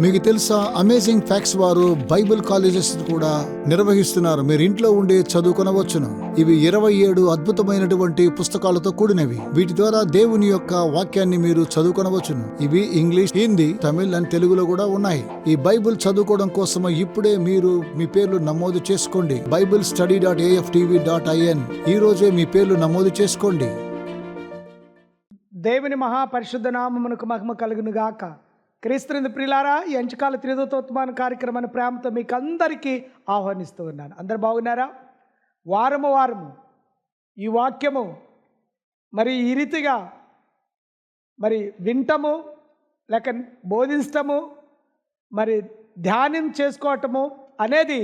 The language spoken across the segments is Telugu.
మీకు తెలుసా, అమేజింగ్ ఫ్యాక్ట్స్ వారు బైబిల్ కాలేజెస్ కూడా నిర్వహిస్తున్నారు. మీరు ఇంట్లో ఉండి చదువుకొనవచ్చును. ఇవి 27 అద్భుతమైనటువంటి పుస్తకాలతో కూడినవి. వీటి ద్వారా దేవుని యొక్క వాక్యాన్ని మీరు చదువుకొనవచ్చును. ఇవి ఇంగ్లీష్, హిందీ, తమిళ్ అండ్ తెలుగులో కూడా ఉన్నాయి. ఈ బైబిల్ చదువుకోవడం కోసం ఇప్పుడే మీరు మీ పేర్లు నమోదు చేసుకోండి. BibleStudy.AFTV.in ఈ రోజే మీ పేర్లు నమోదు చేసుకోండి. దేవుని మహాపరిశుద్ధ నామమునకు మహిమ కలుగును గాక. క్రీస్తునందు ప్రియులారా, ఈ అంచకాల త్రిదూతోత్మాన కార్యక్రమాన్ని ప్రేమతో మీకు అందరికీ ఆహ్వానిస్తూ ఉన్నాను. అందరు బాగున్నారా? వారము ఈ వాక్యము మరి ఈ రీతిగా మరి వింటము, లేక బోధించటము, మరి ధ్యానం చేసుకోవటము అనేది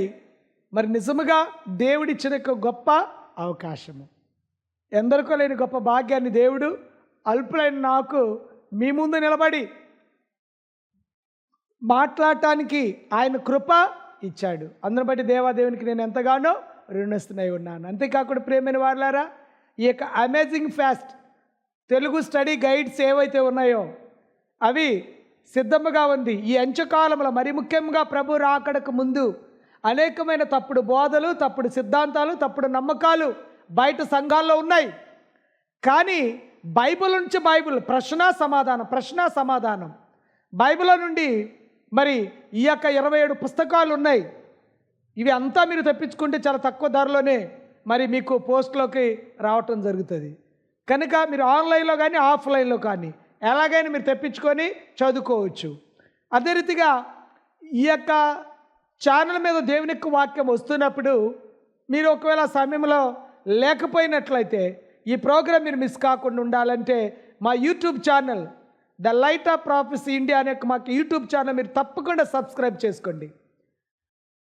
మరి నిజముగా దేవుడిచ్చిన గొప్ప అవకాశము. ఎందరికో లేని గొప్ప భాగ్యాన్ని దేవుడు అల్పులైన నాకు మీ ముందు నిలబడి మాట్లాడటానికి ఆయన కృప ఇచ్చాడు. అందుని బట్టి దేవాదేవునికి నేను ఎంతగానో రుణస్తున్నై ఉన్నాను. అంతేకాకుండా ప్రియమైన వారులారా, ఈ యొక్క amazing fast Telugu study guides ఏవైతే ఉన్నాయో అవి సిద్ధముగా ఉంది. ఈ అంచకాలంలో మరి ముఖ్యంగా ప్రభు రాకడకు ముందు అనేకమైన తప్పుడు బోధలు, తప్పుడు సిద్ధాంతాలు, తప్పుడు నమ్మకాలు బయట సంఘాల్లో ఉన్నాయి. కానీ బైబిల్ నుంచి ప్రశ్న సమాధానం బైబిల్ నుండి మరి ఈ యొక్క 27 పుస్తకాలు ఉన్నాయి. ఇవి అంతా మీరు తెప్పించుకుంటే చాలా తక్కువ ధరలోనే మరి మీకు పోస్ట్లోకి రావటం జరుగుతుంది. కనుక మీరు ఆన్లైన్లో కానీ ఆఫ్లైన్లో కానీ ఎలాగైనా మీరు తెప్పించుకొని చదువుకోవచ్చు. అదే రీతిగా ఈ యొక్క ఛానల్ మీద దేవుని యొక్క వాక్యం వస్తున్నప్పుడు మీరు ఒకవేళ సమయంలో లేకపోయినట్లయితే ఈ ప్రోగ్రాం మీరు మిస్ కాకుండా ఉండాలంటే మా YouTube channel the light of prophecy India అనే మాకు యూట్యూబ్ ఛానల్ మీరు తప్పకుండా సబ్స్క్రైబ్ చేసుకోండి.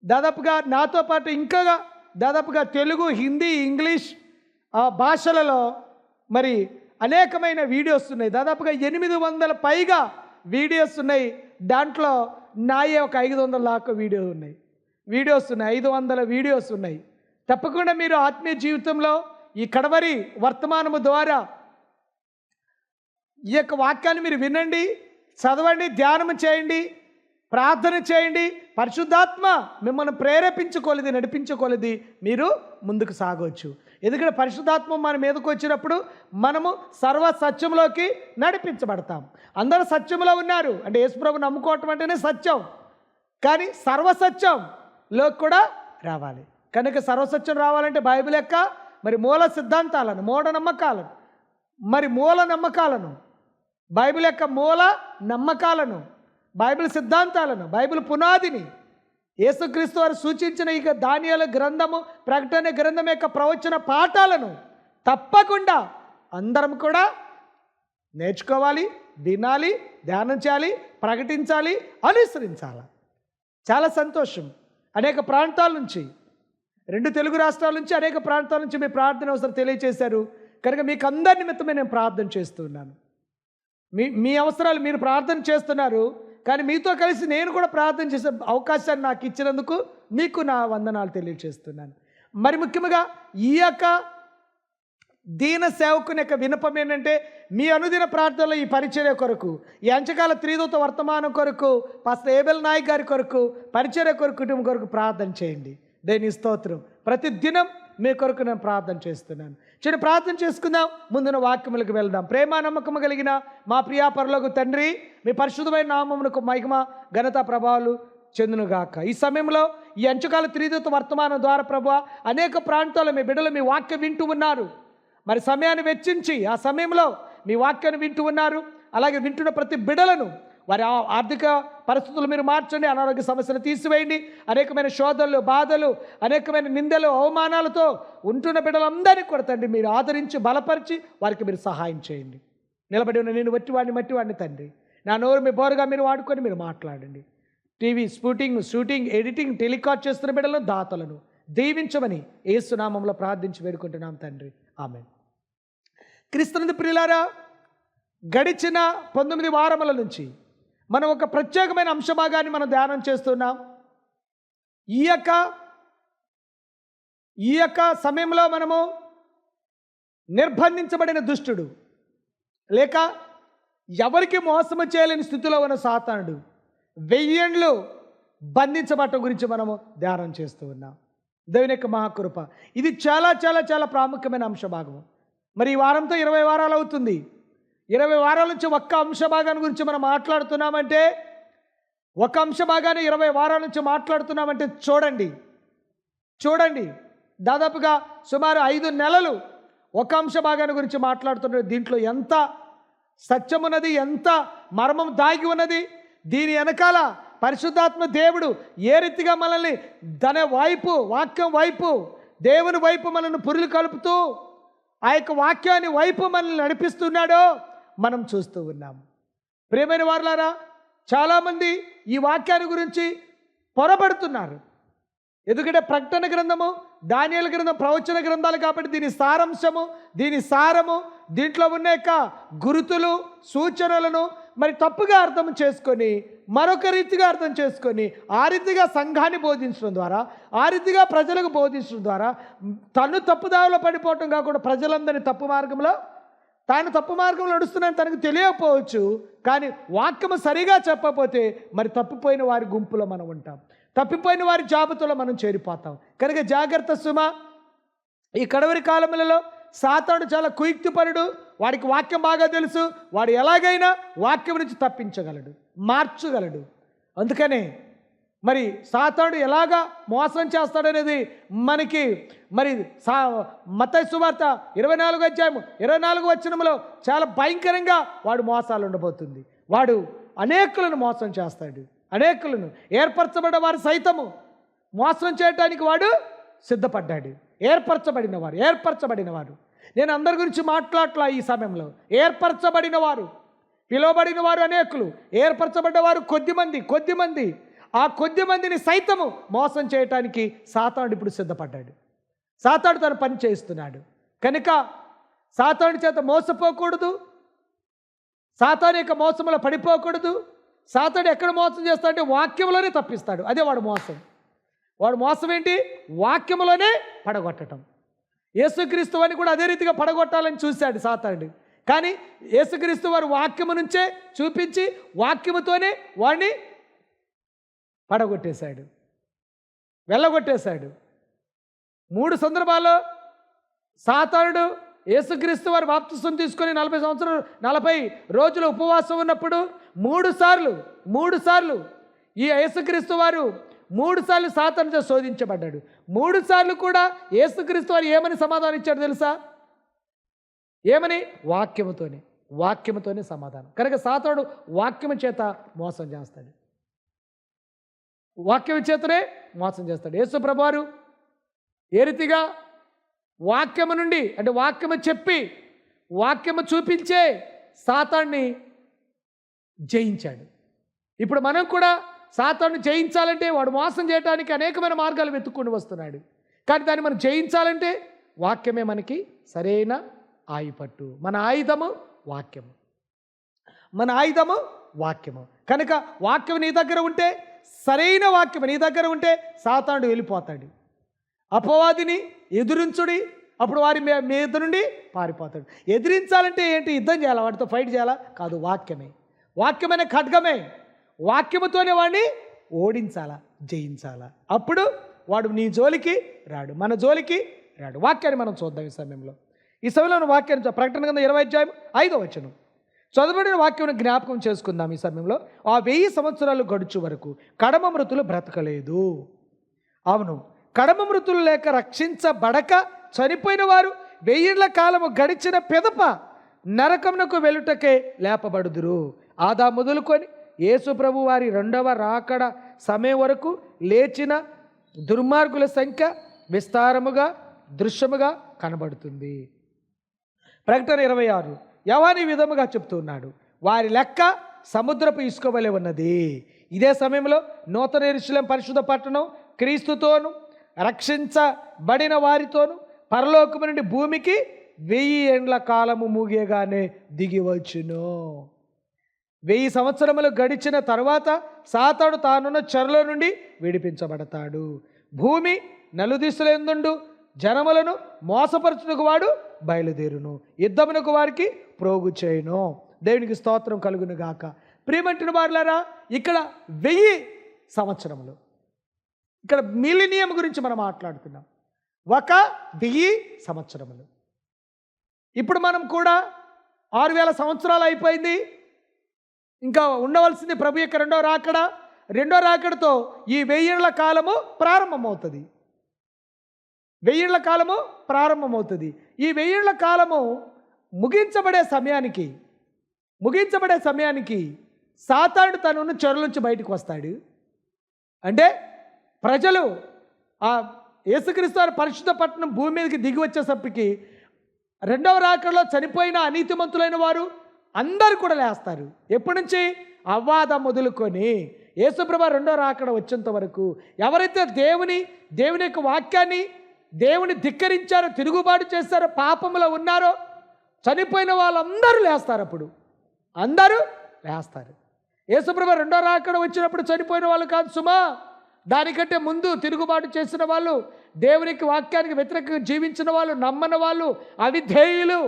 దాదాపుగా నాతో పాటు ఇంకా దాదాపుగా తెలుగు, హిందీ, ఇంగ్లీష్ భాషలలో మరి అనేకమైన వీడియోస్ ఉన్నాయి. దాదాపుగా 800 పైగా వీడియోస్ ఉన్నాయి. దాంట్లో నాయే ఒక 500 దాకా వీడియోస్ ఉన్నాయి. 500 వీడియోస్ ఉన్నాయి. తప్పకుండా మీరు ఆత్మీయ జీవితంలో ఈ కడవరి వర్తమానము ద్వారా ఈ యొక్క వాక్యాన్ని మీరు వినండి, చదవండి, ధ్యానం చేయండి, ప్రార్థన చేయండి. పరిశుద్ధాత్మ మిమ్మల్ని ప్రేరేపించుకోలేది, నడిపించుకోలేది మీరు ముందుకు సాగవచ్చు. ఎందుకంటే పరిశుద్ధాత్మ మన మీదకు వచ్చినప్పుడు మనము సర్వ సత్యంలోకి నడిపించబడతాం. అందరూ సత్యంలో ఉన్నారు అంటే యేసుప్రభు నమ్ముకోవటం అంటేనే సత్యం. కానీ సర్వసత్యంలోకి కూడా రావాలి. కనుక సర్వసత్యం రావాలంటే బైబిల్ యొక్క మరి మూల సిద్ధాంతాలను, మూల నమ్మకాలను, బైబిల్ యొక్క మూల నమ్మకాలను, బైబిల్ సిద్ధాంతాలను, బైబిల్ పునాదిని, యేసుక్రీస్తు వారు సూచించిన ఇక దానియేలు గ్రంథము, ప్రకటన గ్రంథం యొక్క ప్రవచన పాఠాలను తప్పకుండా అందరం కూడా నేర్చుకోవాలి, వినాలి, ధ్యానం చేయాలి, ప్రకటించాలి, అనుసరించాలి. చాలా సంతోషం. అనేక ప్రాంతాల నుంచి, 2 తెలుగు రాష్ట్రాల నుంచి, అనేక ప్రాంతాల నుంచి మీ ప్రార్థన అవసరం తెలియచేశారు. కనుక మీకు అందరి నిమిత్తమే నేను ప్రార్థన చేస్తున్నాను. మీ అవసరాలు మీరు ప్రార్థన చేస్తున్నారు. కానీ మీతో కలిసి నేను కూడా ప్రార్థన చేసే అవకాశాన్ని నాకు ఇచ్చినందుకు మీకు నా వందనాలు తెలియచేస్తున్నాను. మరి ముఖ్యంగా ఈ యొక్క దీన సేవకుని యొక్క విన్నపం ఏంటంటే, మీ అనుదిన ప్రార్థనలో ఈ పరిచర్య కొరకు, ఈ అంచకాల త్రిదూత వర్తమానం కొరకు, పాస్టర్ ఏబెల్ నాయక్ గారి కొరకు, పరిచర్య కొరకు, కుటుంబం కొరకు ప్రార్థన చేయండి. దేని స్తోత్రం. ప్రతి దినం మీ కొరకు నేను ప్రార్థన చేస్తున్నాను. చిన్న ప్రార్థన చేసుకుందాం, ముందున వాక్యములకు వెళ్దాం. ప్రేమ నమ్మకము కలిగిన మా ప్రియా పరలోక తండ్రి, మీ పరిశుద్ధమైన నామమునకు మహిమ, ఘనత, ప్రభావాలు చెందునుగాక. ఈ సమయంలో ఈ అంచకాల త్రిదూత వర్తమానం ద్వారా ప్రభువా అనేక ప్రాంతాల్లో మీ బిడ్డలు మీ వాక్యం వింటూ ఉన్నారు. మరి సమయాన్ని వెచ్చించి ఆ సమయంలో మీ వాక్యాన్ని వింటూ ఉన్నారు. అలాగే వింటున్న ప్రతి బిడ్డలను వారి ఆర్థిక పరిస్థితులు మీరు మార్చండి, అనారోగ్య సమస్యలు తీసివేయండి. అనేకమైన శోధనలు, బాధలు, అనేకమైన నిందలు, అవమానాలతో ఉంటున్న బిడ్డలందరినీ కూడా తండ్రి మీరు ఆదరించి బలపరిచి వారికి మీరు సహాయం చేయండి. నిలబడి ఉన్న నేను మట్టివాడిని తండ్రి, నా నోరు మీ బోరుగా మీరు వాడుకొని మీరు మాట్లాడండి. టీవీ షూటింగ్, ఎడిటింగ్, టెలికాస్ట్ చేస్తున్న బిడ్డలను, దాతలను దీవించమని యేసు నామములో ప్రార్థించి వేడుకుంటున్నాం తండ్రి. ఆమేన్. క్రీస్తునందు ప్రియులారా, గడిచిన 19 వారముల నుంచి మనం ఒక ప్రత్యేకమైన అంశభాగాన్ని మనం ధ్యానం చేస్తున్నాం. ఈ యొక్క సమయంలో మనము నిర్బంధించబడిన దుష్టుడు, లేక ఎవరికి మోసము చేయలేని స్థితిలో ఉన్న సాతానుడు 1000 ఏండ్లు బంధించబట్ట గురించి మనము ధ్యానం చేస్తూ ఉన్నాం. దేవుని యొక్క మహాకృప. ఇది చాలా చాలా చాలా ప్రాముఖ్యమైన అంశ భాగము. మరి ఈ వారంతో 20 వారాలు అవుతుంది. 20 వారాల నుంచి ఒక్క అంశ భాగాన్ని గురించి మనం మాట్లాడుతున్నామంటే, ఒక అంశ భాగాన్ని 20 వారాల నుంచి మాట్లాడుతున్నామంటే చూడండి దాదాపుగా సుమారు 5 నెలలు ఒక అంశ భాగాన్ని గురించి మాట్లాడుతున్నారు. దీంట్లో ఎంత సత్యం ఉన్నది, ఎంత మర్మం దాగి ఉన్నది, దీని వెనకాల పరిశుద్ధాత్మ దేవుడు ఏ రీతిగా మనల్ని వాక్యం వైపు, దేవుని వైపు మనల్ని పురులు కలుపుతూ ఆ యొక్క వాక్యాన్ని వైపు మనల్ని నడిపిస్తున్నాడో మనం చూస్తూ ఉన్నాం. ప్రియమైన వారులారా, చాలామంది ఈ వాక్యాన్ని గురించి పొరపడుతున్నారు. ఎందుకంటే ప్రకటన గ్రంథము, దానియేలు గ్రంథం ప్రవచన గ్రంథాలు కాబట్టి దీని సారాంశము, దీని సారము, దీంట్లో ఉన్న యొక్క గురుతులు, సూచనలను మరి తప్పుగా అర్థం చేసుకొని, మరొక రీతిగా అర్థం చేసుకొని, ఆ రీతిగా సంఘాన్ని బోధించడం ద్వారా, ఆ రీతిగా ప్రజలకు బోధించడం ద్వారా తను తప్పుదారిలో పడిపోవటం కాకుండా ప్రజలందరినీ తాను తప్పు మార్గంలో నడుస్తున్నాను తనకు తెలియకపోవచ్చు. కానీ వాక్యము సరిగా చెప్పకపోతే మరి తప్పిపోయిన వారి గుంపులో మనం ఉంటాం, తప్పిపోయిన వారి జాబితాలో మనం చేరిపోతాం. కనుక జాగ్రత్త సుమా. ఈ కడవరి కాలములలో సాతాను చాలా కుయుక్తిపరుడు. వాడికి వాక్యం బాగా తెలుసు. వాడు ఎలాగైనా వాక్యం నుంచి తప్పించగలడు, మార్చగలడు. అందుకనే మరి సాతాను ఎలాగా మోసం చేస్తాడనేది మనకి మరి మత్తయి సువార్త 24వ అధ్యాయం 24వ వచనంలో చాలా భయంకరంగా వాడు మోసాలు ఉండబోతుంది. వాడు అనేకులను మోసం చేస్తాడు. అనేకులను ఏర్పరచబడ్డ వారు సైతము మోసం చేయడానికి వాడు సిద్ధపడ్డాడు. ఏర్పరచబడిన వారు నేను అందరి గురించి మాట్లాడట్లా ఈ సమయంలో. ఏర్పరచబడిన వారు, పిలువబడిన వారు అనేకులు, ఏర్పరచబడ్డవారు కొద్దిమంది. ఆ కొద్దిమందిని సైతము మోసం చేయటానికి సాతానుడు ఇప్పుడు సిద్ధపడ్డాడు. సాతాను తన పని చేస్తున్నాడు. కనుక సాతాను చేత మోసపోకూడదు, సాతాను యొక్క మోసంలో పడిపోకూడదు. సాతాను ఎక్కడ మోసం చేస్తాడంటే వాక్యంలోనే తప్పిస్తాడు. అదే వాడు మోసం ఏంటి? వాక్యములోనే పడగొట్టడం. యేసుక్రీస్తు వారిని కూడా అదే రీతిగా పడగొట్టాలని చూశాడు సాతానుడు. కానీ యేసుక్రీస్తు వారు వాక్యము నుంచే చూపించి వాక్యముతోనే వాడిని పడగొట్టేశాడు, వెళ్ళగొట్టేశాడు. 3 సందర్భాల్లో సాతానుడు యేసుక్రీస్తు వారు బాప్తిసం తీసుకొని 40 రోజులు ఉపవాసం ఉన్నప్పుడు 3 సార్లు ఈ యేసుక్రీస్తు వారు 3 సార్లు సాతానుతో శోధించబడ్డాడు. 3 సార్లు కూడా యేసుక్రీస్తు వారు ఏమని సమాధానం ఇచ్చాడు తెలుసా? ఏమని? వాక్యముతోనే సమాధానం. కనుక సాతానుడు వాక్యము చేత మోసం చేస్తాడు. వాక్యం చేతనే మోసం చేస్తాడు. యేసు ప్రభువారు ఏ రీతిగా వాక్యము నుండి, అంటే వాక్యము చెప్పి వాక్యము చూపించే సాతాన్ని జయించాడు. ఇప్పుడు మనం కూడా సాతాను జయించాలంటే వాడు మోసం చేయడానికి అనేకమైన మార్గాలు వెతుక్కొని వస్తున్నాడు. కానీ దాన్ని మనం జయించాలంటే వాక్యమే మనకి సరైన ఆయుపట్టు. మన ఆయుధము వాక్యము. కనుక వాక్యం నీ దగ్గర ఉంటే, సరైన వాక్యం నీ దగ్గర ఉంటే సాతానుడు వెళ్ళిపోతాడు. అపవాదిని ఎదురించుడి, అప్పుడు వారి మీద నుండి పారిపోతాడు. ఎదిరించాలంటే ఏంటి? యుద్ధం చేయాలా? వాటితో ఫైట్ చేయాలా? కాదు, వాక్యమైన ఖడ్గమే. వాక్యముతోనే వాడిని ఓడించాలా, జయించాలా. అప్పుడు వాడు నీ జోలికి రాడు, మన జోలికి రాడు. వాక్యాన్ని మనం చూద్దాం ఈ సమయంలో. వాక్యాన్ని ప్రకటన గ్రంథం 20వ అధ్యాయం 5వ వచనం చదవబడిన వాక్యం జ్ఞాపకం చేసుకుందాం ఈ సమయంలో. ఆ 1000 సంవత్సరాలు గడుచు వరకు కడమ మృతులు బ్రతకలేదు. అవును, కడమ మృతులు లేక రక్షించబడక చనిపోయిన వారు 1000 ఏళ్ల కాలము గడిచిన పెదప నరకమునకు వెలుటకే లేపబడుదురు. ఆదా మొదలుకొని యేసు ప్రభు వారి 2వ రాకడ సమయం వరకు లేచిన దుర్మార్గుల సంఖ్య విస్తారముగా దృశ్యముగా కనబడుతుంది. ప్రకటన 26 యోహాను ఈ విధముగా చెప్తున్నాడు, వారి లెక్క సముద్రపు ఇసుక వలె ఉన్నది. ఇదే సమయంలో నూతన యెరూషలేము పరిశుద్ధ పట్టణం క్రీస్తుతోను రక్షించబడిన వారితోను పరలోకము నుండి భూమికి 1000 ఏండ్ల కాలము ముగియగానే దిగివచ్చును. 1000 సంవత్సరములు గడిచిన తర్వాత సాతాను తానున్న చెరలో నుండి విడిపించబడతాడు. భూమి నలుదిశలందుండు జనములను మోసపరచుటకు వాడు బయలుదేరును, యుద్ధమునకు వారికి ప్రోగు చేయును. దేవునికి స్తోత్రం కలుగును గాక. ప్రియమంటిన వారులారా, ఇక్కడ 1000 సంవత్సరములు. ఇక్కడ మిలీనియం గురించి మనం మాట్లాడుతున్నాం. 1000 సంవత్సరములు. ఇప్పుడు మనం కూడా 6000 సంవత్సరాలు అయిపోయింది. ఇంకా ఉండవలసింది ప్రభు యొక్క రెండో రాకడతో ఈ 1000 ఏళ్ల కాలము ప్రారంభమవుతుంది. 1000 ఏళ్ల కాలము ప్రారంభమవుతుంది. ఈ 1000 ఏళ్ల కాలము ముగించబడే సమయానికి సాతానుడు తనను చెర నుంచి బయటకు వస్తాడు. అంటే ప్రజలు ఆ యేసుక్రీస్తు వారి పరిశుద్ధ పట్టణం భూమి మీదకి దిగి వచ్చేసరికి రెండవ రాకడలో చనిపోయిన అనీతిమంతులైన వారు అందరూ కూడా లేస్తారు. ఎప్పటి నుంచి? అవ్వాద మొదలుకొని యేసుప్రభు రెండో రాకడ వచ్చేంత వరకు ఎవరైతే దేవుని యొక్క వాక్యాన్ని దేవుని ధిక్కరించారో, తిరుగుబాటు చేశారో, పాపంలో ఉన్నారో, చనిపోయిన వాళ్ళందరూ లేస్తారు. అప్పుడు అందరూ లేస్తారు. యేసుప్రభు రెండో రాకడ వచ్చినప్పుడు చనిపోయిన వాళ్ళు కాదు సుమా, దానికంటే ముందు తిరుగుబాటు చేసిన వాళ్ళు, దేవునికి వాక్యానికి వ్యతిరేకంగా జీవించిన వాళ్ళు, నమ్మని వాళ్ళు, అవిధేయులు,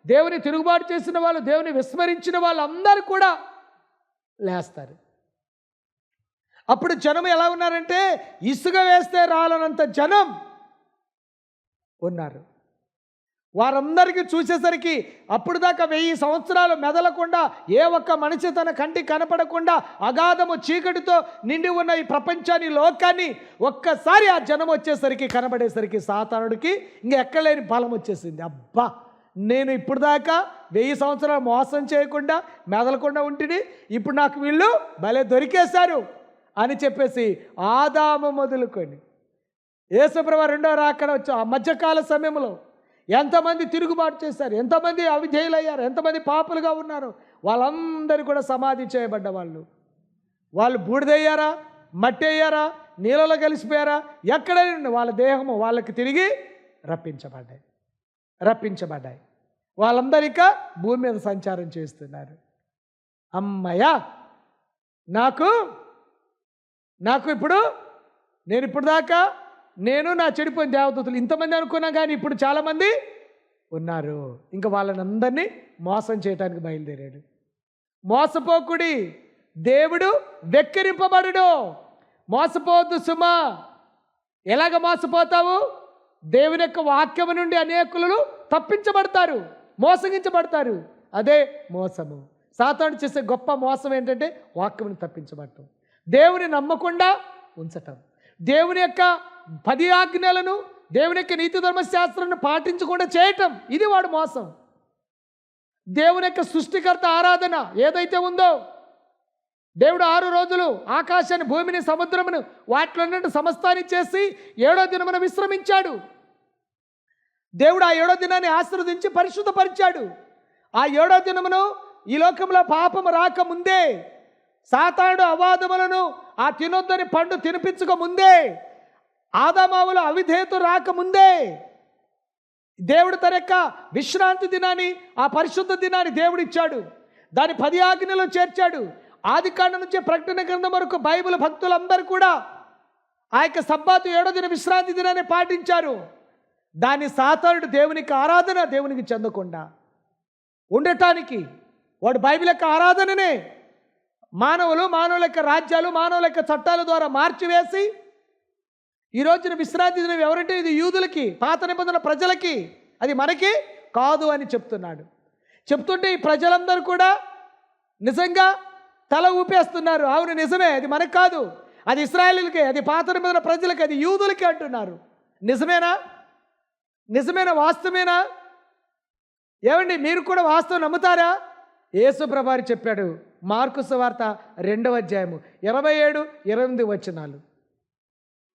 దేవుని తిరుగుబాటు చేసిన వాళ్ళు, దేవుని విస్మరించిన వాళ్ళు అందరూ కూడా లేస్తారు. అప్పుడు జనం ఎలా ఉన్నారంటే ఇసుక వేస్తే రాలనంత జనం ఉన్నారు. వారందరికీ చూసేసరికి అప్పుడు దాకా 1000 సంవత్సరాలు మెదలకుండా, ఏ ఒక్క మనిషి తన కంటికి కనపడకుండా అగాధము చీకటితో నిండి ఉన్న ఈ ప్రపంచాన్ని, లోకాన్ని ఒక్కసారి ఆ జనం వచ్చేసరికి, కనబడేసరికి సాతానుడికి ఇంక ఎక్కలేని బలం వచ్చేసింది. అబ్బా, నేను ఇప్పుడు దాకా 1000 సంవత్సరాలు మోసం చేయకుండా మెదలకుండా ఉంటుంది, ఇప్పుడు నాకు వీళ్ళు భలే దొరికేశారు అని చెప్పేసి ఆదాము మొదలుకొని యేసుప్రభు రెండో రాకడ వచ్చి ఆ మధ్యకాల సమయంలో ఎంతమంది తిరుగుబాటు చేశారు, ఎంతమంది అవిధేయులయ్యారు, ఎంతమంది పాపులుగా ఉన్నారు, వాళ్ళందరూ కూడా సమాధి చేయబడ్డ వాళ్ళు బూడిదయ్యారా, మట్టి అయ్యారా, నీళ్ళలో కలిసిపోయారా, ఎక్కడైనా వాళ్ళ దేహము వాళ్ళకి తిరిగి రప్పించబడ్డాయి. వాళ్ళందరిక భూమి మీద సంచారం చేస్తున్నారు. అమ్మయ్యా, నాకు ఇప్పుడు దాకా నేను నా చెడిపోయిన దేవదూతలు ఇంతమంది అనుకున్నా, కానీ ఇప్పుడు చాలామంది ఉన్నారు. ఇంకా వాళ్ళని అందరినీ మోసం చేయడానికి బయలుదేరాడు. మోసపోకుడి, దేవుడు వెక్కిరింపబడడు. మోసపోవద్దు సుమా. ఎలాగ మోసపోతావు? దేవుని యొక్క వాక్యము నుండి అనేకులు తప్పించబడతారు, మోసగించబడతారు. అదే మోసము. సాతాను చేసే గొప్ప మోసం ఏంటంటే వాక్యమును తప్పించబడటం, దేవుని నమ్మకుండా ఉంచటం, దేవుని యొక్క 10 ఆజ్ఞలను, దేవుని యొక్క నీతి ధర్మశాస్త్రాన్ని పాటించకుండా చేయటం. ఇది వాడు మోసం. దేవుని యొక్క సృష్టికర్త ఆరాధన ఏదైతే ఉందో, దేవుడు 6 రోజులు ఆకాశాన్ని, భూమిని, సముద్రమును, వాటిలో సమస్తాన్ని చేసి 7వ దినమున విశ్రమించాడు. దేవుడు ఆ 7వ దినాన్ని ఆశీర్వదించి పరిశుద్ధపరిచాడు. ఆ 7వ దినమును ఈ లోకంలో పాపము రాకముందే, సాతానుడు అవాదములను ఆ తినొద్దని పండు తినిపించక ముందే, ఆదామావులు అవిధేయత రాకముందే దేవుడు తన యొక్క విశ్రాంతి దినాన్ని, ఆ పరిశుద్ధ దినాన్ని దేవుడు ఇచ్చాడు. దాని 10 ఆజ్ఞలో చేర్చాడు. ఆదికాండం నుంచి ప్రకటన గ్రంథం వరకు బైబిల్ భక్తులందరూ కూడా ఆ యొక్క సబ్బాతు 7వ దిన విశ్రాంతి దినాన్ని పాటించారు. దాని సాతానుడు దేవునికి ఆరాధన, దేవునికి చెందకుండా ఉండటానికి వాడు బైబిల్ యొక్క ఆరాధననే మానవుల యొక్క రాజ్యాలు, మానవుల యొక్క చట్టాల ద్వారా మార్చివేసి ఈ రోజున విశ్రాంతి దినం ఎవరంటే ఇది యూదులకి, పాత నిబంధన ప్రజలకి, అది మనకి కాదు అని చెప్తుంటే ఈ ప్రజలందరూ కూడా నిజంగా తల ఊపేస్తున్నారు. అవును నిజమే, అది మనకు కాదు, అది ఇశ్రాయేలులకే, అది పాత నిబంధన ప్రజలకి, అది యూదులకి అంటున్నారు. నిజమేనా? వాస్తవమేనా? ఏమండి, మీరు కూడా వాస్తవం నమ్ముతారా? యేసు ప్రభువు చెప్పాడు, మార్కు సువార్త 2వ అధ్యాయము 27-28 వచనాలు.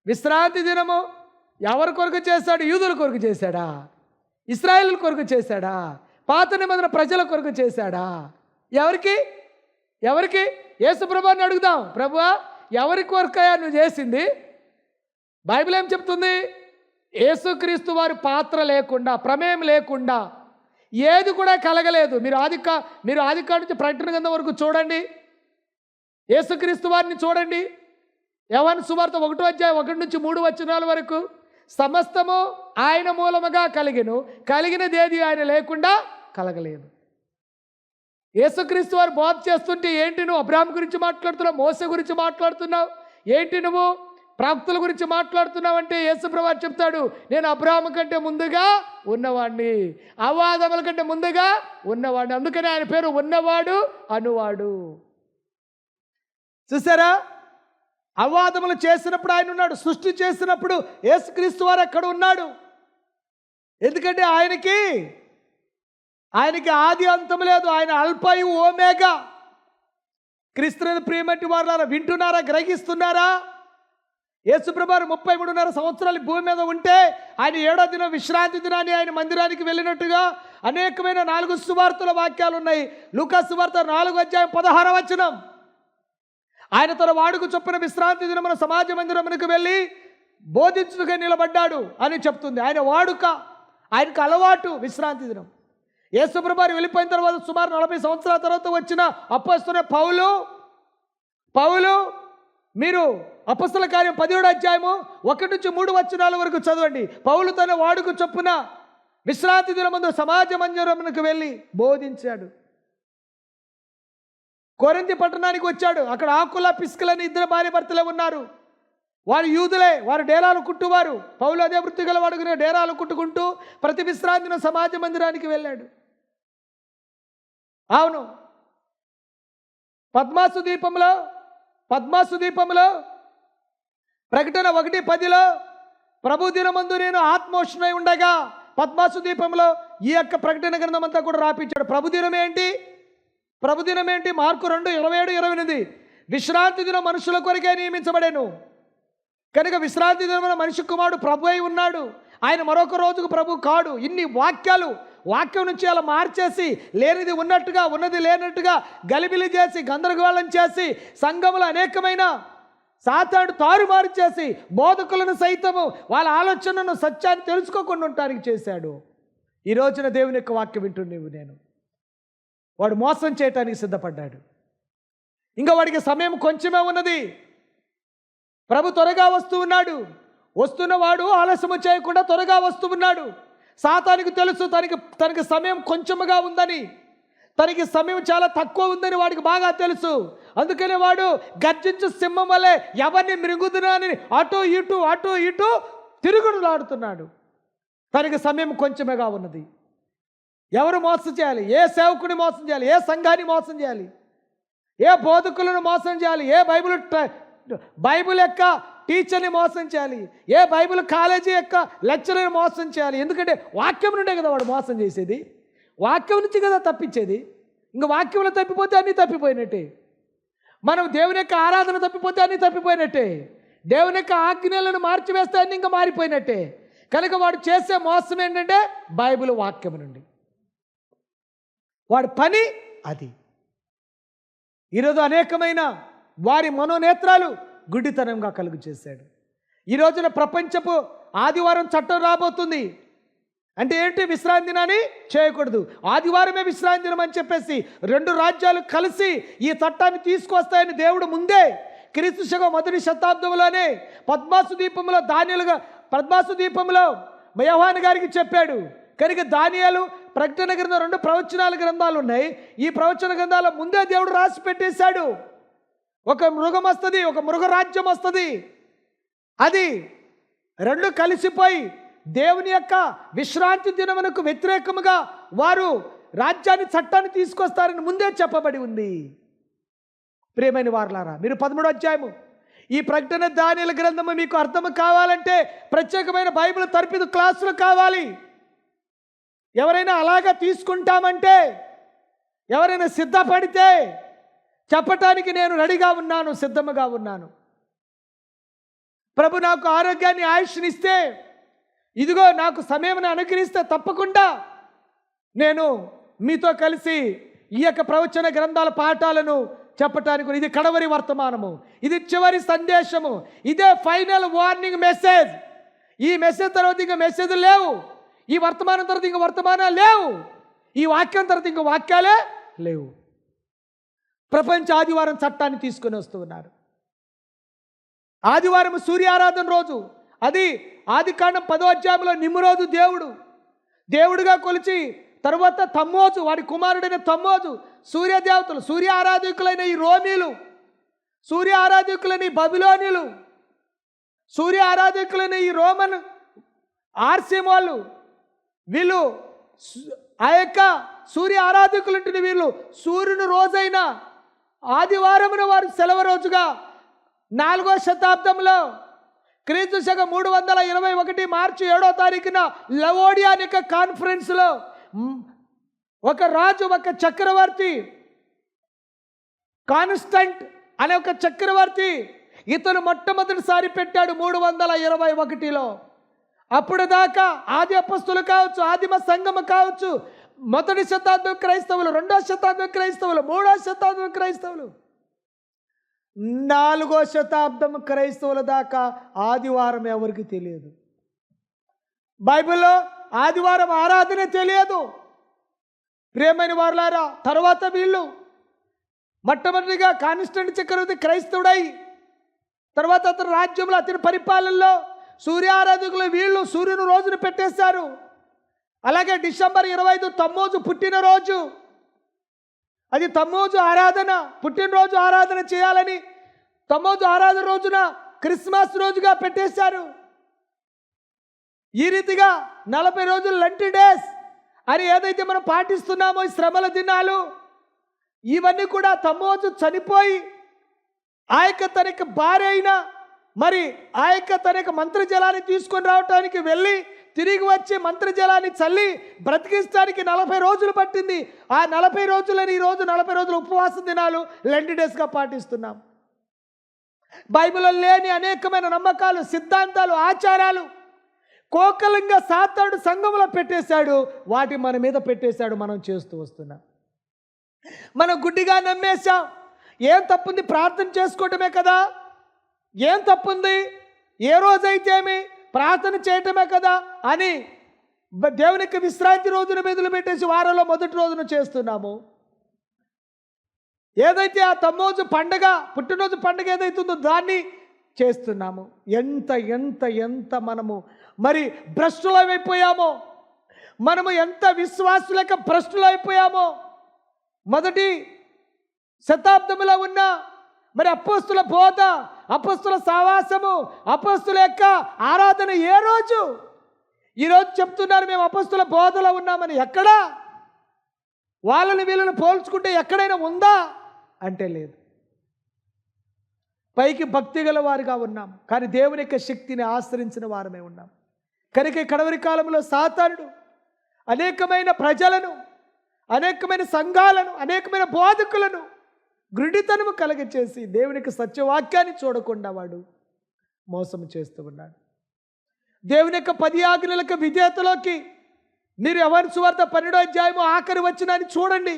విశ్రాంతి దినము ఎవరి కొరకు చేశాడు? యూదుల కొరకు చేశాడా? ఇశ్రాయేలు కొరకు చేశాడా? పాత నిబంధన ప్రజల కొరకు చేశాడా? ఎవరికి? యేసు ప్రభువుని అడుగుదాం, ప్రభువా ఎవరి కొరకయా నువ్వు చేసింది? బైబిల్ ఏం చెప్తుంది? యేసుక్రీస్తు వారి పాత్ర లేకుండా, ప్రమేయం లేకుండా ఏది కూడా కలగలేదు. మీరు ఆదికాండం నుంచి ప్రకటన గ్రంథం వరకు చూడండి, యేసుక్రీస్తు వారిని చూడండి. యోహాను సువార్త 1వ అధ్యాయం 1 నుంచి 3 వచనాల వరకు సమస్తము ఆయన మూలముగా కలిగినది ఏది ఆయన లేకుండా కలగలేదు. యేసుక్రీస్తు వారు బోధ చేస్తుంటే ఏంటి నువ్వు అబ్రాహాం గురించి మాట్లాడుతున్నావు, మోసే గురించి మాట్లాడుతున్నావు, ఏంటి నువ్వు ప్రవక్తల గురించి మాట్లాడుతున్నావు అంటే యేసుప్రభు వారు చెప్తాడు, నేను అబ్రాహాము కంటే ముందుగా ఉన్నవాడిని, అవ్వాదముల కంటే ముందుగా ఉన్నవాడిని. అందుకని ఆయన పేరు ఉన్నవాడు అనువాడు. చూసారా, అవ్వాదములు చేసినప్పుడు ఆయన ఉన్నాడు, సృష్టి చేసినప్పుడు యేసుక్రీస్తు వారు అక్కడ ఉన్నాడు. ఎందుకంటే ఆయనకి ఆది అంతం లేదు, ఆయన అల్ఫయు ఓమేగా. క్రీస్తు ప్రియమట్టి వారు వింటున్నారా, గ్రహిస్తున్నారా? యేసుప్రభు 33.5 సంవత్సరాలు భూమి మీద ఉంటే ఆయన 7వ దినం విశ్రాంతి దినాన్ని ఆయన మందిరానికి వెళ్ళినట్టుగా అనేకమైన 4 సువార్తల వాక్యాలు ఉన్నాయి. లూకా సువార్త 4:16 ఆయన తన వాడుకు చొప్పున విశ్రాంతి దినమున సమాజ మందిరమునకు వెళ్ళి బోధించుగా నిలబడ్డాడు అని చెప్తుంది. ఆయన వాడుక, ఆయనకు అలవాటు విశ్రాంతి దినం. యేసుప్రభు వెళ్ళిపోయిన తర్వాత సుమారు 40 సంవత్సరాల తర్వాత వచ్చిన అపొస్తలుడైన పౌలు మీరు అపొస్తల కార్యం 17వ అధ్యాయము 1-3 వరకు చదవండి. పౌలు తన వాడుకు చొప్పున విశ్రాంతి దినమందు సమాజ మందిరమునకు వెళ్ళి బోధించాడు. కొరింథీ పట్టణానికి వచ్చాడు. అక్కడ ఆకుల పిస్కులని 2 భార్య భర్తలే ఉన్నారు. వారు యూదులే, వారు డేరాలు కుట్టువారు. పౌలు అదే వృత్తి గల వాడుకునే డేరాలు కుట్టుకుంటూ ప్రతి విశ్రాంతిన సమాజ మందిరానికి వెళ్ళాడు. అవును, పద్మాసు దీపంలో ప్రకటన 1:10 ప్రభు దినమందు నేను ఆత్మోష్ణై ఉండగా పద్మాసు దీపంలో ఈ యొక్క ప్రకటన గ్రంథం అంతా కూడా రాపించాడు. ప్రభుదినం ఏంటి? మార్కు 2:27-28 విశ్రాంతి దినం మనుషుల కొరకే నియమించబడేను కనుక విశ్రాంతి దినమున మనిషి కుమారుడు ప్రభు అయి ఉన్నాడు, ఆయన మరొక రోజుకు ప్రభు కాడు. ఇన్ని వాక్యం నుంచి అలా మార్చేసి లేనిది ఉన్నట్టుగా ఉన్నది లేనట్టుగా గలిబిలి చేసి గందరగోళం చేసి సంఘములు అనేకమైన సాతాను తారుమారు చేసి బోధకులను సైతము వాళ్ళ ఆలోచనను సత్యాన్ని తెలుసుకోకుండా ఉండటానికి చేశాడు. ఈ రోజున దేవుని యొక్క వాక్యం వింటున్నావు నేను, వాడు మోసం చేయటానికి సిద్ధపడ్డాడు. ఇంకా వాడికి సమయం కొంచెమే ఉన్నది. ప్రభు త్వరగా వస్తూ ఉన్నాడు. వస్తున్నవాడు ఆలస్యము చేయకుండా త్వరగా వస్తూ ఉన్నాడు. సాతానికి తెలుసు తనకి సమయం కొంచెముగా ఉందని, తనకి సమయం చాలా తక్కువ ఉందని వాడికి బాగా తెలుసు. అందుకనే వాడు గర్జించు సింహం వలె ఎవరిని మృంగుదునని అటు ఇటు తిరుగుడులాడుతున్నాడు. తనకి సమయం కొంచెమేగా ఉన్నది. ఎవరు మోసం చేయాలి? ఏ సేవకుని మోసం చేయాలి? ఏ సంఘాన్ని మోసం చేయాలి? ఏ బోధకులను మోసం చేయాలి? ఏ బైబిల్ యొక్క టీచర్ని మోసం చేయాలి? ఏ బైబిల్ కాలేజీ యొక్క లెక్చరర్ని మోసం చేయాలి? ఎందుకంటే వాక్యం నుండే కదా వాడు మోసం చేసేది, వాక్యం నుంచి కదా తప్పించేది. ఇంకా వాక్యంలో తప్పిపోతే అన్నీ తప్పిపోయినట్టే. మనం దేవుని యొక్క ఆరాధన తప్పిపోతే అన్నీ తప్పిపోయినట్టే. దేవుని యొక్క ఆజ్ఞలను మార్చివేస్తే అన్నీ ఇంకా మారిపోయినట్టే. కనుక వాడు చేసే మోసం ఏంటంటే బైబిల్ వాక్యం నుండి వాడి పని అది. ఈరోజు అనేకమైన వారి మనోనేత్రాలు గుడ్డితనంగా కలుగు చేశాడు. ఈ రోజున ప్రపంచపు ఆదివారం చట్టం రాబోతుంది. అంటే ఏంటి? విశ్రాంతి దినాన్ని చేయకూడదు, ఆదివారమే విశ్రాంతి దినం అని చెప్పేసి 2 రాజ్యాలు కలిసి ఈ చట్టాన్ని తీసుకొస్తాయని దేవుడు ముందే క్రీస్తు శకం 1వ శతాబ్దంలోనే పద్మాసు దీపంలో యోహాను గారికి చెప్పాడు. కనుక దానియేలు ప్రకటన గ్రంథం 2 ప్రవచనాల గ్రంథాలు ఉన్నాయి. ఈ ప్రవచన గ్రంథాల ముందే దేవుడు రాసి పెట్టేశాడు. ఒక మృగం వస్తుంది, ఒక మృగరాజ్యం వస్తుంది. అది 2 కలిసిపోయి దేవుని యొక్క విశ్రాంతి దినమునకు వ్యతిరేకముగా వారు రాజ్యాన్ని చట్టాన్ని తీసుకొస్తారని ముందే చెప్పబడి ఉంది. ప్రియమైన వారలారా, మీరు 13వ అధ్యాయము ఈ ప్రకటన దానియేలు గ్రంథము మీకు అర్థం కావాలంటే ప్రత్యేకమైన బైబిల్ తరపిదు క్లాసులు కావాలి. ఎవరైనా అలాగా తీసుకుంటామంటే, ఎవరైనా సిద్ధపడితే చెప్పటానికి నేను రెడీగా ఉన్నాను, సిద్ధముగా ఉన్నాను. ప్రభు నాకు ఆరోగ్యాన్ని ఆయుష్నిస్తే, ఇదిగో నాకు సమయం అనుగ్రహిస్తే తప్పకుండా నేను మీతో కలిసి ఈ యొక్క ప్రవచన గ్రంథాల పాఠాలను చెప్పటానికి. ఇది కడవరి వర్తమానము, ఇది చివరి సందేశము, ఇదే ఫైనల్ వార్నింగ్ మెసేజ్. ఈ మెసేజ్ తర్వాత ఇంకా మెసేజ్ లేవు, ఈ వర్తమానం తర్వాత ఇంకా వర్తమానాలు లేవు, ఈ వాక్యం తర్వాత ఇంకా వాక్యాలే లేవు. ప్రపంచ ఆదివారం చట్టాన్ని తీసుకొని వస్తూ ఉన్నారు. ఆదివారం సూర్యారాధన రోజు. అది ఆదికాండం 10వ అధ్యాయంలో నిమ్రోదు దేవుడుగా కొలిచి, తర్వాత తమ్మోజు వాడి కుమారుడైన తమ్మోజు సూర్యదేవతలు, సూర్య ఆరాధకులైన ఈ రోమీలు, సూర్య ఆరాధకులైన ఈ బబిలోనిలు, సూర్య ఆరాధకులైన ఈ రోమన్ ఆర్సిఎం వాళ్ళు, వీళ్ళు ఆ యొక్క సూర్య ఆరాధకులు ఉంటుంది. వీళ్ళు సూర్యుని రోజైన ఆదివారమున వారు సెలవు రోజుగా 4వ శతాబ్దంలో క్రీస్తు శకం 321 మార్చి 7వ తారీఖున లవోడియా యొక్క కాన్ఫరెన్స్లో ఒక రాజు, ఒక చక్రవర్తి, కాన్స్టంట్ అనే ఒక చక్రవర్తి, ఇతను మొట్టమొదటిసారి పెట్టాడు 321లో. అప్పుడు దాకా ఆది అపస్తులు కావచ్చు, ఆదిమ సంఘము కావచ్చు, మొదటి శతాబ్దం క్రైస్తవులు, 2వ శతాబ్దం క్రైస్తవులు, 3వ శతాబ్దం క్రైస్తవులు, 4వ శతాబ్దం క్రైస్తవుల దాకా ఆదివారం ఎవరికి తెలియదు. బైబిల్లో ఆదివారం ఆరాధన తెలియదు. ప్రియమైన వారులారా, తర్వాత వీళ్ళు మొట్టమొదటిగా కాన్స్టంట్ చక్రవర్తి క్రైస్తవుడై, తర్వాత అతని రాజ్యంలో, అతని పరిపాలనలో సూర్యారాధకులు వీళ్ళు సూర్యుని రోజును పెట్టేశారు. అలాగే డిసెంబర్ 25 తమ్మోజు పుట్టినరోజు, అది తమ్మోజు ఆరాధన, పుట్టినరోజు ఆరాధన చేయాలని తమ్మోజు ఆరాధన రోజున క్రిస్మస్ రోజుగా పెట్టేశారు. ఈ రీతిగా 40 రోజులు లెంట్ డేస్ అని ఏదైతే మనం పాటిస్తున్నామో, ఈ శ్రమల దినాలు, ఇవన్నీ కూడా తమ్మోజు చనిపోయి ఆ యొక్క తన యొక్క భార్య అయిన మరి ఆ యొక్క తన యొక్క మంత్రజలాన్ని తీసుకొని రావటానికి వెళ్ళి తిరిగి వచ్చి మంత్రజలాన్ని చల్లి బ్రతికించడానికి 40 రోజులు పట్టింది. ఆ 40 రోజులని ఈరోజు 40 రోజులు ఉపవాస దినాలు లెంట్ డేస్గా పాటిస్తున్నాం. బైబిల్లో లేని అనేకమైన నమ్మకాలు, సిద్ధాంతాలు, ఆచారాలు కోకలంగా సాతాడు సంఘంలో పెట్టేశాడు. వాటి మన మీద పెట్టేశాడు, మనం చేస్తూ వస్తున్నాం. మనం గుడ్డిగా నమ్మేశాం. ఏం తప్పుంది? ప్రార్థన చేసుకోవటమే కదా. ఏం తప్పుంది? ఏ రోజైతేమి ప్రార్థన చేయటమే కదా అని దేవునికి విశ్రాంతి రోజున మెదులు పెట్టేసి వారంలో మొదటి రోజున చేస్తున్నాము. ఏదైతే ఆ తమ్మోజు పండగ, పుట్టినరోజు పండగ ఏదైతుందో దాన్ని చేస్తున్నాము. ఎంత ఎంత ఎంత మనము మరి భ్రష్టులమైపోయామో, మనము ఎంత విశ్వాసులక భ్రష్టులైపోయామో. మొదటి శతాబ్దంలో ఉన్న మరి అపోస్తుల బోధ, అపోస్తుల సావాసము, అపోస్తుల యొక్క ఆరాధన ఏ రోజు? ఈరోజు చెప్తున్నారు మేము అపోస్తుల బోధలో ఉన్నామని. ఎక్కడా? వాళ్ళని వీళ్ళని పోల్చుకుంటే ఎక్కడైనా ఉందా అంటే లేదు. పైకి భక్తి గల వారిగా ఉన్నాం, కానీ దేవుని యొక్క శక్తిని ఆశ్రయించిన వారమే ఉన్నాం. కనుక కడవరి కాలంలో సాతానుడు అనేకమైన ప్రజలను, అనేకమైన సంఘాలను, అనేకమైన బోధకులను గుడ్డితనము కలగచేసి దేవునికి సత్యవాక్యాన్ని చూడకుండా వాడు మోసం చేస్తూ ఉన్నాడు. దేవుని యొక్క 10 ఆజ్ఞలకు విధేయతలోకి మీరు యోహాను సువార్త 12వ అధ్యాయము ఆఖరి వచనాన్ని చూడండి.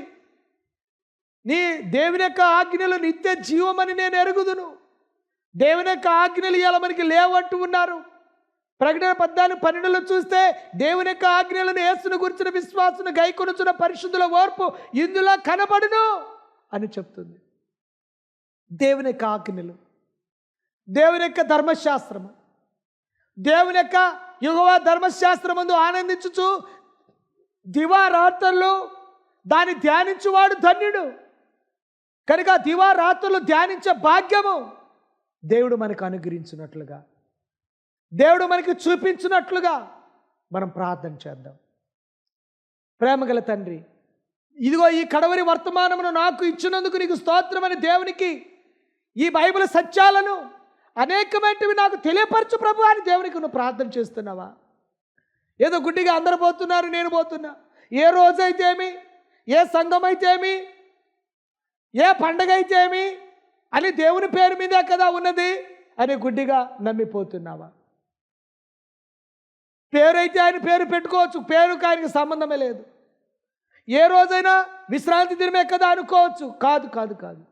నీ దేవుని యొక్క ఆజ్ఞలు నిత్య జీవమని నేను ఎరుగుదును. దేవుని యొక్క ఆజ్ఞలు ఇలా మనకి లేవంటూ ఉన్నారు. ప్రకటన 14:12లో చూస్తే దేవుని యొక్క ఆజ్ఞలను యేసును గురించిన విశ్వాసును గైకొనుచున్న పరిశుద్ధుల ఓర్పు ఇందులో కనబడును అని చెప్తుంది. దేవుని యొక్క ఆజ్ఞలు, దేవుని యొక్క ధర్మశాస్త్రము, దేవుని యొక్క యెహోవా ధర్మశాస్త్రమందు ఆనందించుచు దివారాత్రులు దాన్ని ధ్యానించువాడు ధన్యుడు. కనుక దివారాత్రులు ధ్యానించే భాగ్యము దేవుడు మనకు అనుగ్రహించినట్లుగా, దేవుడు మనకి చూపించినట్లుగా మనం ప్రార్థన చేద్దాం. ప్రేమగల తండ్రి, ఇదిగో ఈ కడవరి వర్తమానమును నాకు ఇచ్చినందుకు నీకు స్తోత్రమని దేవునికి ఈ బైబిల్ సత్యాలను అనేకమైనవి నాకు తెలియపరచు ప్రభు అని దేవునికి నువ్వు ప్రార్థన చేస్తున్నావా? ఏదో గుడ్డిగా అందరు పోతున్నారు, నేను పోతున్నా. ఏ రోజైతేమి, ఏ సంఘం అయితేమి, ఏ పండగ అయితేమి అని దేవుని పేరు మీదే కదా ఉన్నది అని గుడ్డిగా నమ్మిపోతున్నావా? పేరైతే ఆయన పేరు పెట్టుకోవచ్చు, పేరుకి ఆయనకి సంబంధమే లేదు. ఏ రోజైనా విశ్రాంతి దినమే కదా అనుకోవచ్చు. కాదు కాదు కాదు.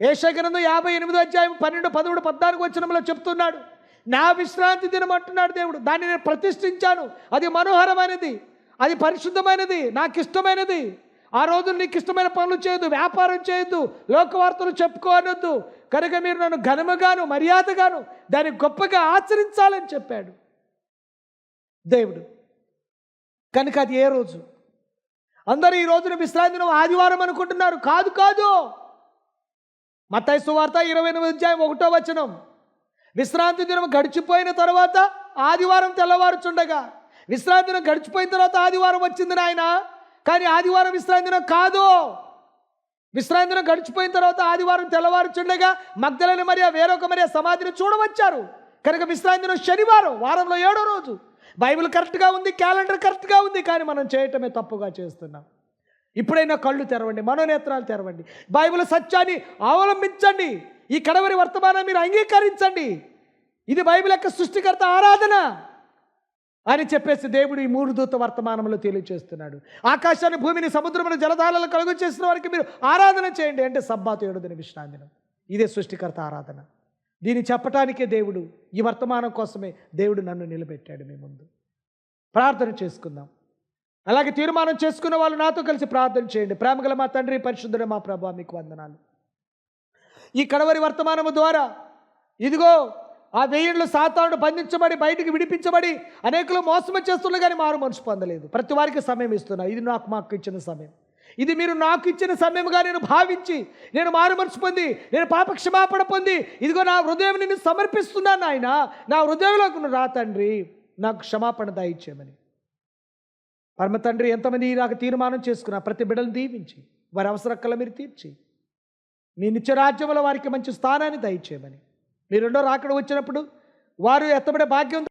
యెషయా గ్రంథం 58వ అధ్యాయం 12, 13, 14 వచనంలో చెప్తున్నాడు, నా విశ్రాంతి దినం అంటున్నాడు దేవుడు. దాన్ని నేను ప్రతిష్ఠించాను. అది మనోహరమైనది, అది పరిశుద్ధమైనది, నాకు ఇష్టమైనది. ఆ రోజు నీకు ఇష్టమైన పనులు చేయొద్దు, వ్యాపారం చేయొద్దు, లోకవార్తలు చెప్పుకోనొద్దు. కనుక మీరు నన్ను ఘనముగాను మర్యాదగాను దాన్ని గొప్పగా ఆచరించాలని చెప్పాడు దేవుడు. కనుక అది ఏ రోజు? అందరూ ఈ రోజున విశ్రాంతి దినం ఆదివారం అనుకుంటున్నారు. కాదు కాదు. మత్తయి సువార్త 28:1 విశ్రాంతి దినం గడిచిపోయిన తర్వాత ఆదివారం తెల్లవారుచుండగా, విశ్రాంతి దినం గడిచిపోయిన తర్వాత ఆదివారం వచ్చింది నాయన, కానీ ఆదివారం విశ్రాంతి దినం కాదు. విశ్రాంతి దినం గడిచిపోయిన తర్వాత ఆదివారం తెల్లవారుచుండగా మగ్దలేనే మరియ వేరొక మరియ సమాధిని చూడవచ్చారు. కనుక విశ్రాంతి దినం శనివారం, వారంలో 7వ రోజు. బైబిల్ కరెక్ట్గా ఉంది, క్యాలెండర్ కరెక్ట్గా ఉంది, కానీ మనం చేయటమే తప్పుగా చేస్తున్నాం. ఇప్పుడైనా కళ్ళు తెరవండి, మనోనేత్రాలు తెరవండి, బైబిల్ సత్యాన్ని అవలంబించండి, ఈ కడవరి వర్తమానాన్ని మీరు అంగీకరించండి. ఇది బైబిల్ యొక్క సృష్టికర్త ఆరాధన అని చెప్పేసి దేవుడు ఈ 3 దూత వర్తమానంలో తెలియజేస్తున్నాడు. ఆకాశాన్ని, భూమిని, సముద్రమును, జలధారలను కలుగు చేసిన వారికి మీరు ఆరాధన చేయండి అంటే సబ్బాతు 7వ దిన విశ్రాంతి దినం. ఇదే సృష్టికర్త ఆరాధన. దీన్ని చెప్పటానికే దేవుడు, ఈ వర్తమానం కోసమే దేవుడు నన్ను నిలబెట్టాడు మీ ముందు. ప్రార్థన చేసుకుందాం. అలాగే తీర్మానం చేసుకున్న వాళ్ళు నాతో కలిసి ప్రార్థన చేయండి. ప్రేమగల మా తండ్రి, పరిశుద్ధుడ మా ప్రభువా, మీకు వందనాలు. ఈ కడవరి వర్తమానము ద్వారా ఇదిగో ఆ 1000 ఏళ్ళు సాతానుడు బంధించబడి బయటికి విడిపించబడి అనేకులు మోసం చేస్తున్నా కానీ మారు మనసు పొందలేదు. ప్రతి వారికి సమయం ఇస్తున్నా. ఇది మాకు ఇచ్చిన సమయం. ఇది మీరు నాకు ఇచ్చిన సమయంగా నేను భావించి, నేను మారు మనసు పొంది, నేను పాప క్షమాపణ పొంది, ఇదిగో నా హృదయం నిన్ను సమర్పిస్తున్నాను ఆయన. నా హృదయంలోకి నువ్వు రా తండ్రి, నాకు క్షమాపణ దయచేయమని. పరమ తండ్రి, ఎంతమంది నాకు తీర్మానం చేసుకున్నా ప్రతి బిడ్డలు దీవించి, వారి అవసరక్కల మీరు తీర్చి, మీ నిత్యరాజ్యంలో వారికి మంచి స్థానాన్ని దయచేయమని. మీ రెండో రాకడ వచ్చినప్పుడు వారు ఎత్తబడే భాగ్యం